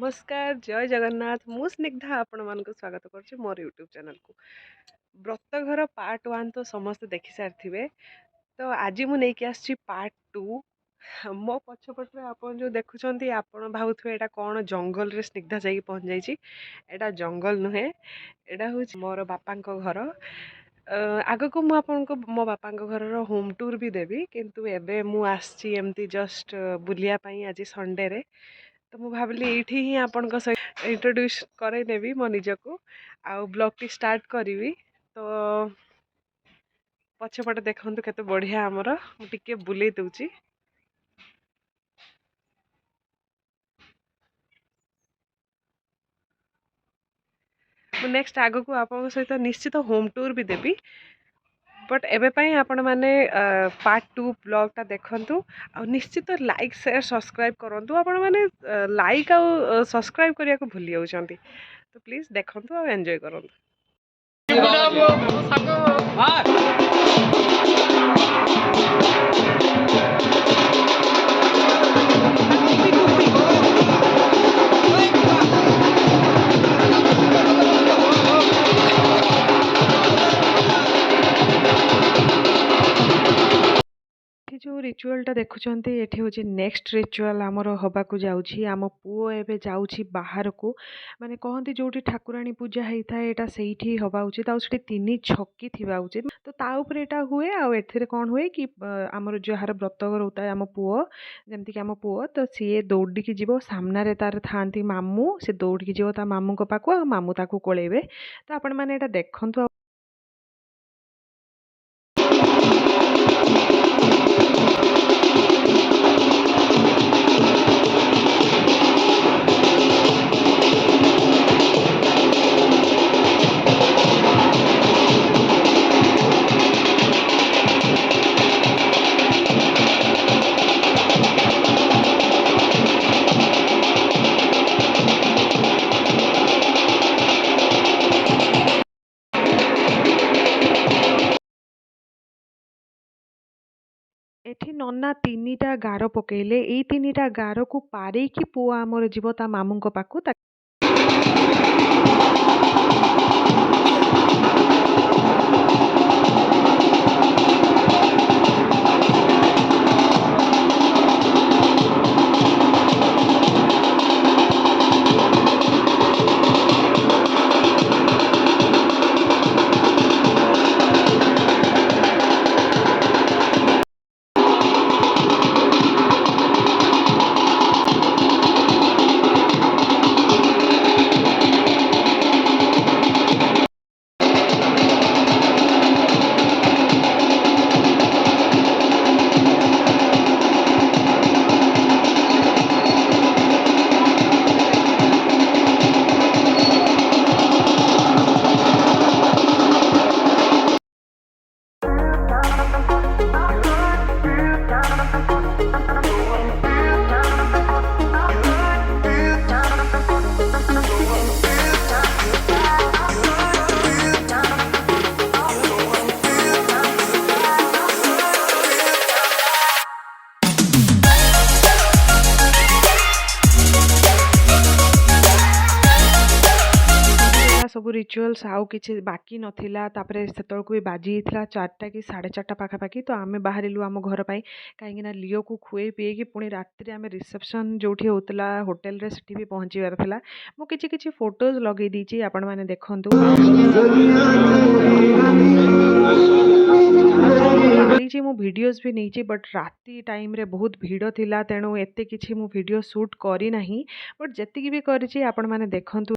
नमस्कार जय जगन्नाथ मु स्निग्धा आपण मान स्वागत करुच्ची मोर यूट्यूब चैनल को व्रतघर पार्ट 1 तो समस्त देखि सारी तो आज मुझे आसी पार्ट 2 मो पछपटे आपन जो देखुं आपड़ भावुए यहाँ कौन जंगल रे स्निग्धा जाकि पहुँच जाइए एटा जंगल नुहे एटा हूँ मोर बापा घर आग को मुझे मो बापा घर होम टूर भी देवी किंतु एबे मु आसी एमती जस्ट बुलियापाई आज संडे रे तो मुझे भाविली ये ही आपण सहित इंट्रोड्यूस करदेवी मो निजक आउ ब्लॉग टी स्टार्ट करी तो पछपटे देखु केते बढ़िया आमर टिके बुले दूची नेक्स्ट आग को आप सहित निश्चित होम टूर भी देवी बट एबे पाई आपण माने पार्ट 2 ब्लॉग टा देखंतु आ निश्चित लाइक शेयर सब्सक्राइब करंतु आपण माने लाइक आ सब्सक्राइब करिया को भूली जाउछंती तो प्लीज देखंतु आ एन्जॉय करंतु जो रिचुअलटा देखुंत ये हूँ नेक्स्ट रिचुअल आमर हवाक जाऊँगी आम पुओ एवं जाऊँगी बाहर को माने कहती जो ठाकुराणी पूजा होता है यहाँ से हवा उचित आउ 3 छकी थी उचित तो ताऊपर यहाँ हुए आउ कौन हुए कि आमर जार व्रतघर होता है आम पुओ जमीक आम पुओ तो सी दौड़िकी जीव सामने तार था मामू से दौड़िकी जीव ता मामू पाक मामू ताकू कोलेबे तो आपण मैंने यहाँ देखु एठी नन्ना 3टा गार पकेले ये 3टा गार को पारे कि पुआ आमर जीव ता मामू पाखु सब रिचुअल्स आउ कि बाकी नथिला तापरे सेतळकु भी बाजी इथला 4टा कि 4:30 पाखापाखि तो आमे बाहरिलु आम घर पाई कहीं लिओ को खुए पिए कि पुणी रात्रि आमे रिसेप्शन जोठी होतला होटल रे सेठी भी पहुंचीबार थिला मो किछि किछि फोटोज लगे दीची आपण माने देखंतु मु वीडियोस भी नहीं बट राति टाइम रे बहुत भीड़ थिला तेणु एते किछि मु वीडियो शूट करी नाही बट जति भी करिछि आपण माने देखंतु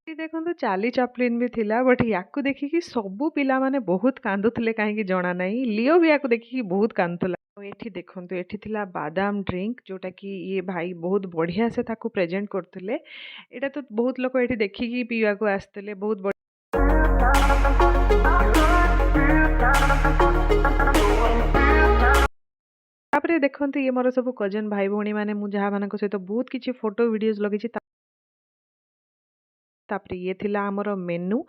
देखो चार्ली चैपलिन भी थिला बट याकू देखिकी सबू पिला माने बहुत कांदुले कहीं जना नहीं लिओ भी याकू देखिकी बहुत कांदुला एठी देखंतु एठी थिला बादाम ड्रिंक जोटा कि ये भाई बहुत बढ़िया से ताकू प्रेजेंट करथिले एटा तो बहुत लोग एठी देखिकी पीवा को आस्तेले बहुत तापरे देखंतु ये मोर सब कजन भाई भौणी माने मु जहा मानक सहित बहुत किछि फोटो वीडियोस लगिछि। तापरे ये थिला हमर मेनू।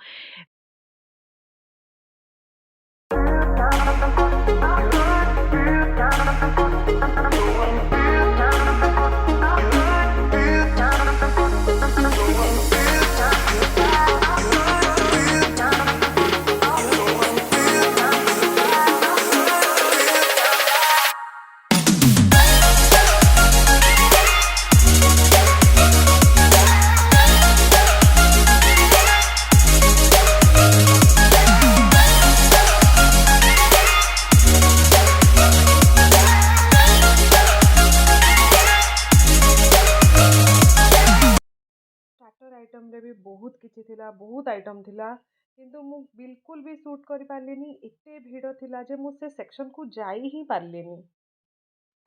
स्टार्टर आइटम रे भी बहुत किछि थिला, बहुत आइटम थिला, किंतु मु बिल्कुल भी शूट करि पारलिनी। एते भीड़ थिला जे मु से सेक्शन को जाई ही पारलिनी।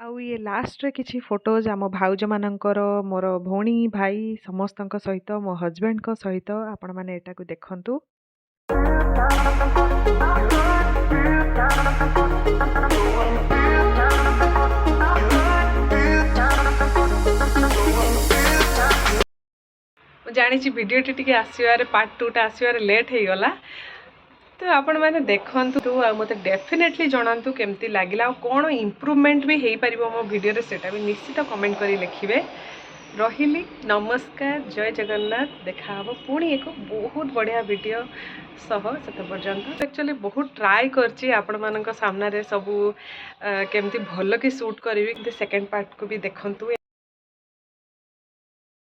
आउ ये लास्ट रे किछि फोटोज आम भाउज मानकर, मोर भौणी भाई समस्तक सहित, मो हजबैंड को सहित आपण माने एटा को देखंतु। जानी वीडियो टी आसबार पार्ट 2 टा आसबार लेट हो गला। तो आपण मैंने देखु मत डेफिनेटली जनातु केमती लगिला, कौन इम्प्रूवमेंट भी हो पार मो वीडियो रे सेटा भी निश्चित कमेंट करी लिखिए। रही नमस्कार, जय जगन्नाथ। देखा हम पुणी एक बहुत बढ़िया वीडियो सह से पर्यंत। एक्चुअली बहुत ट्राए करछि आपण मानक सामने सबू केमती भल कि शूट करी, सेकेंड पार्ट को भी देखंतु।